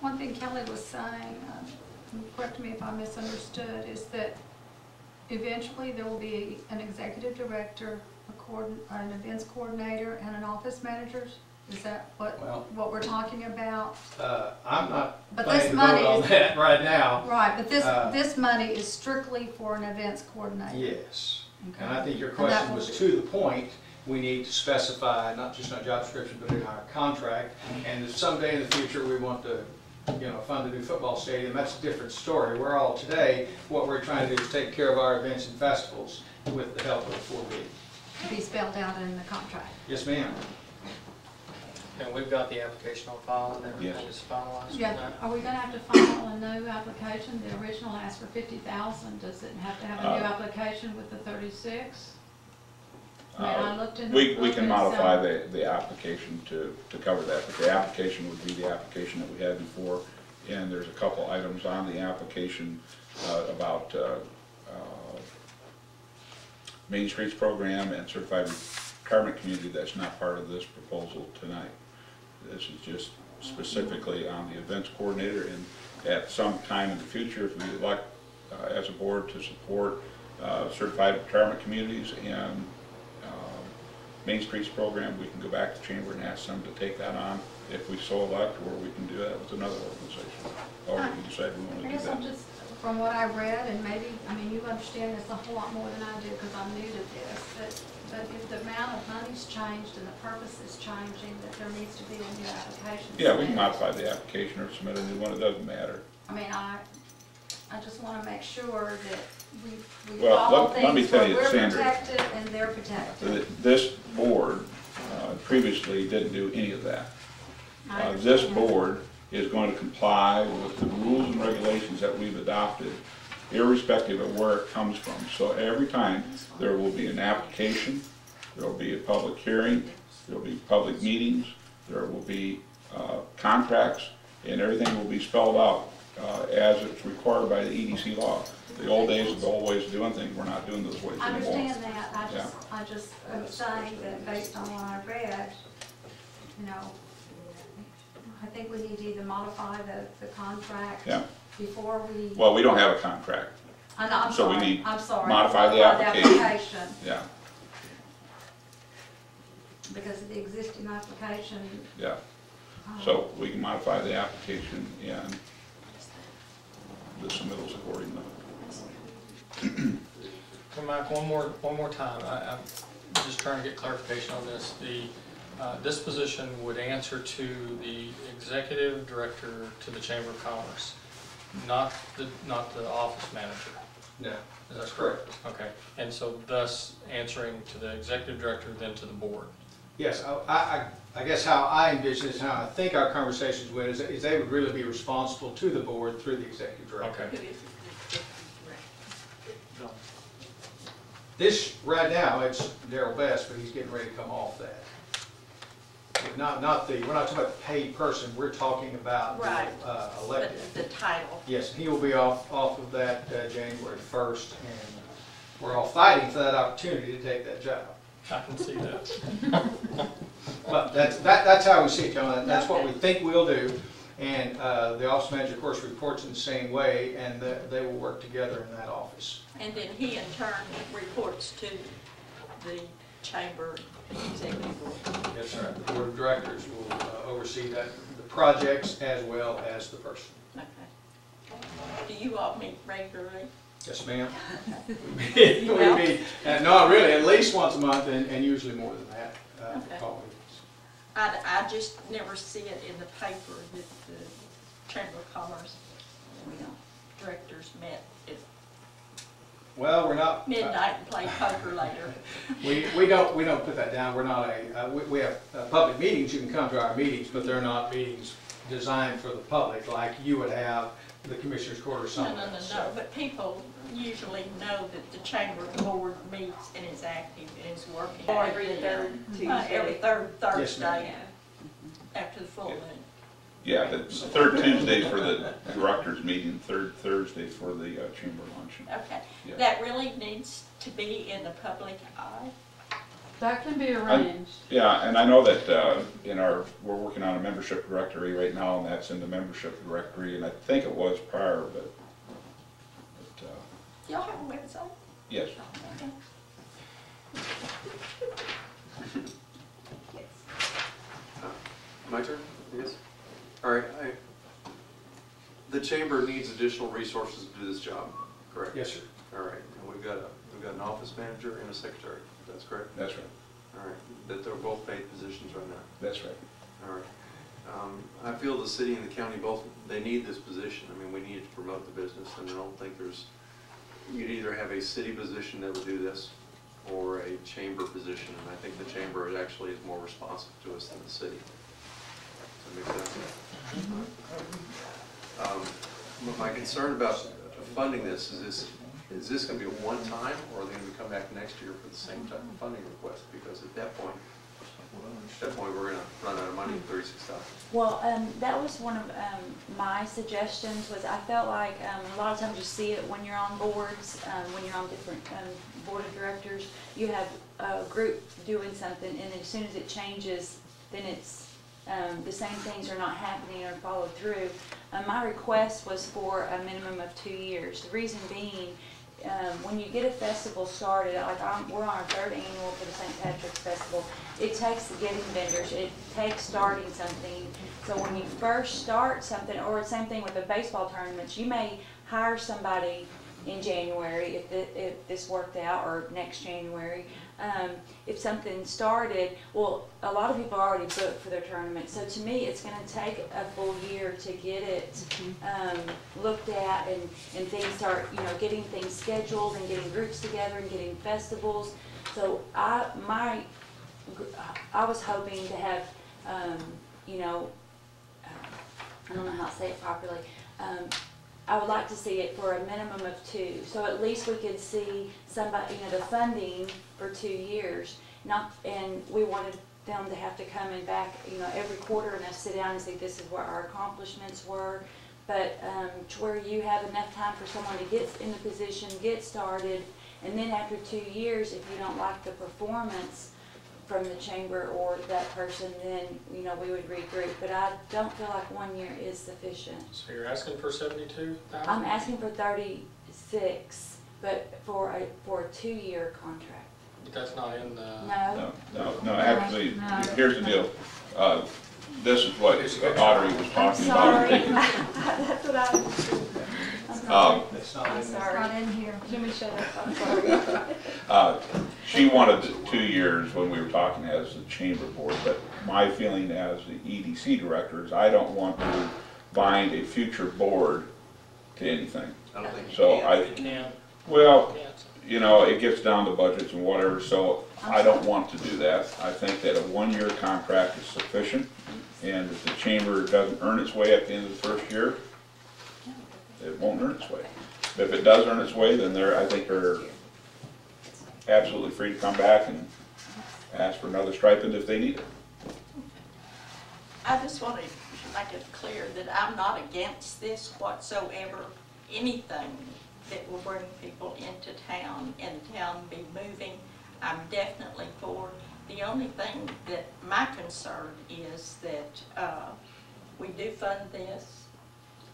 One thing Kelly was saying, correct me if I misunderstood, is that eventually there will be an executive director, an events coordinator, and an office manager. Is that what we're talking about? I'm not but planning this to money vote on that right now. Right, but this money is strictly for an events coordinator. Yes. Okay. And I think your question was to the point. We need to specify, not just in our job description, but in our contract. And if someday in the future we want to, fund a new football stadium, that's a different story. We're all today, what we're trying to do is take care of our events and festivals with the help of the 4B. To be spelled out in the contract. Yes, ma'am. And we've got the application on file and everything is finalized. Yeah. Are we going to have to file a new application? The original asked for 50,000. Does it have to have a new application with the 36? I looked in we can modify the application to cover that, but the application would be the application that we had before, and there's a couple items on the application about Main Streets program and certified retirement community that's not part of this proposal tonight. This is just specifically on the events coordinator, and at some time in the future, if we elect as a board to support certified retirement communities and Main Streets program, we can go back to Chamber and ask them to take that on if we so elect, or we can do that with another organization, or we can decide we want to do that. I'm just, from what I read, and maybe, you understand this a whole lot more than I do because I'm new to this, but if the amount of money's changed and the purpose is changing, that there needs to be a new application. Yeah, we can modify the application or submit a new one, it doesn't matter. I just want to make sure that we Well, follow let me things tell where you, we're Sandra, protected and they're protected. This board previously didn't do any of that. This board is going to comply with the rules and regulations that we've adopted, irrespective of where it comes from. So every time there will be an application, there will be a public hearing, there will be public meetings, there will be contracts, and everything will be spelled out as it's required by the EDC law. The old days of the old ways of doing things, we're not doing those ways anymore. I understand that. I just am saying that based on what I read, I think we need to either modify the contract before we... Well, we don't have a contract. I'm so sorry. we need I'm sorry. modify the application. Yeah. Because of the existing application. Yeah. So we can modify the application and the submittals accordingly. So Mike, one more time. I'm just trying to get clarification on this. This position would answer to the executive director to the Chamber of Commerce, not the office manager. No. Is that correct? Okay. And so thus answering to the executive director, then to the board. Yes, I guess how I envision this, how I think our conversations went, is they would really be responsible to the board through the executive director. Okay. This, right now, it's Darrell Best, but he's getting ready to come off that. We're not talking about the paid person, we're talking about the elected. The title. Yes, he will be off of that January 1st, and we're all fighting for that opportunity to take that job. I can see that. But that's how we see it, John. That's what we think we'll do. And the office manager, of course, reports in the same way, and they will work together in that office. And then he in turn reports to the chamber executive board. Yes, sir. The board of directors will oversee the projects as well as the person. Okay. Do you all meet regularly? Yes, ma'am. We meet, no, really, at least once a month, and usually more than that. Okay. Probably. I just never see it in the paper that the Chamber of Commerce directors met at Well, we're not midnight and played poker later. we don't put that down. We're not we have public meetings. You can come to our meetings, but they're not meetings designed for the public like you would have the commissioner's court or something. No. But people usually know that the chamber board meets and is active and is working Every third Tuesday. every third Yes, Thursday after the full moon. Yeah, the third Tuesday for the directors meeting, third Thursday for the chamber luncheon. Okay, Yeah. that really needs to be in the public eye. That can be arranged. Yeah, and I know that we're working on a membership directory right now, and that's in the membership directory, and I think it was prior, but Y'all have a website? yes. Okay. My turn? Yes. All right, the chamber needs additional resources to do this job, correct? Yes, sir. All right, and we've got an office manager and a secretary, that's correct? That's right. All right, that they're both paid positions right now. That's right. All right. I feel the city and the county both, they need this position. I mean, we need to promote the business, and I don't think you'd either have a city position that would do this or a chamber position, and I think the chamber actually is more responsive to us than the city. Does that make sense? But my concern about funding this, is this going to be a one-time, or are they going to come back next year for the same type of funding request? Because at that point, we're going to run out of money at $36,000. Well, that was one of my suggestions. Was I felt like a lot of times you see it when you're on boards, when you're on different board of directors, you have a group doing something, and as soon as it changes, then it's the same things are not happening or followed through. My request was for a minimum of 2 years. The reason being, when you get a festival started, like we're on our 3rd annual for the St. Patrick's Festival, it takes getting vendors, it takes starting something. So when you first start something, or same thing with the baseball tournaments, you may hire somebody in January if this worked out, or next January. If something started, well, a lot of people are already booked for their tournament. So to me, it's going to take a full year to get it looked at, and things start, getting things scheduled and getting groups together and getting festivals. So I was hoping to have, I don't know how to say it properly. I would like to see it for a minimum of 2, so at least we could see somebody, the funding for 2 years. And we wanted them to have to come in back, every quarter, and us sit down and say this is what our accomplishments were. But to where you have enough time for someone to get in the position, get started, and then after 2 years, if you don't like the performance from the chamber or that person, then we would regroup. But I don't feel like 1 year is sufficient. So you're asking for 72,000? I'm asking for 36, but for a 2-year contract. But that's not in the... No. Actually, No. here's the deal. This is what Audrey was I'm talking sorry. about. That's what I was. That's not I'm in It's sorry. not in here. Jimmy, shut up. I'm sorry. She wanted 2 years when we were talking as the chamber board, but my feeling as the EDC director is I don't want to bind a future board to anything. I don't think you So can. You can't. well, it gets down to budgets and whatever, so I don't want to do that. I think that a 1-year contract is sufficient, and if the chamber doesn't earn its way at the end of the first year, it won't earn its way. But if it does earn its way, then I think they're absolutely free to come back and ask for another stipend if they need it. I just want to make it clear that I'm not against this whatsoever. Anything that will bring people into town and the town be moving, I'm definitely for. The only thing that my concern is that we do fund this,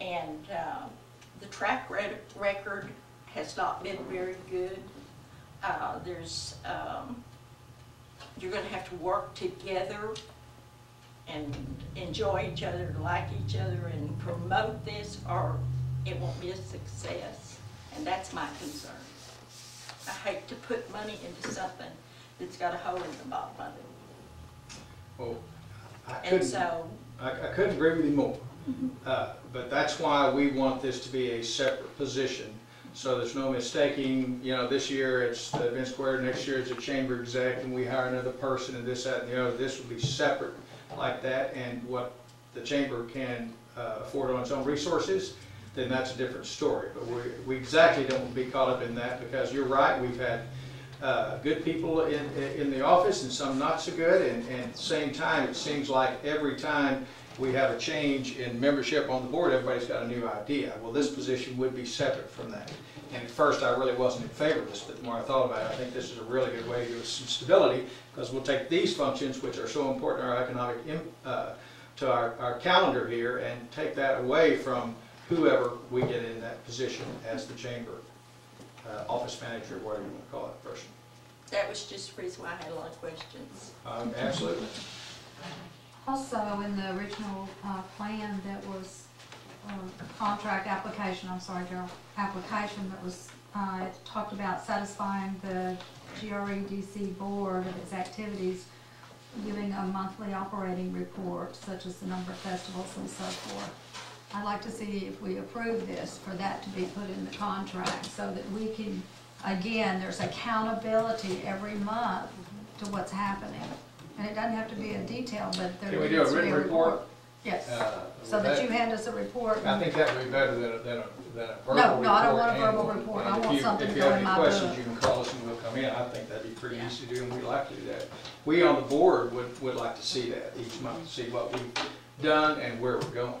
and the track record has not been very good. You're going to have to work together and enjoy each other, like each other, and promote this, or it won't be a success. And that's my concern. I hate to put money into something that's got a hole in the bottom of it. Well, And so, I couldn't agree with you more. But that's why we want this to be a separate position, so there's no mistaking, this year it's the events coordinator, next year it's a chamber exec, and we hire another person, and this, that, and the other. This would be separate like that, and what the chamber can afford on its own resources, then that's a different story. But we exactly don't want to be caught up in that, because you're right, we've had good people in the office and some not so good, and at the same time, it seems like every time we have a change in membership on the board, everybody's got a new idea. Well, this position would be separate from that. And at first, I really wasn't in favor of this, but the more I thought about it, I think this is a really good way to give us some stability, because we'll take these functions, which are so important to our economic, to our calendar here, and take that away from whoever we get in that position as the chamber office manager, whatever you want to call that person. That was just the reason why I had a lot of questions. Absolutely. Also, in the original plan that was contract application, I'm sorry, Darryl, application that was, it talked about satisfying the GREDC board of its activities, giving a monthly operating report, such as the number of festivals and so forth. I'd like to see if we approve this, for that to be put in the contract, so that we can, again, there's accountability every month to what's happening. And it doesn't have to be a detail, but there Can we needs do a to be written report? Yes, Uh, so that you hand us a report. I think that would be better than a verbal report. No, I don't want a and- verbal report. I and if want you- something to If you go have in any my questions, book. you can call us and we'll come in. I think that'd be pretty Yeah. easy to do, and we'd like to do that. We on the board would like to see that each month, to see what we've done and where we're going.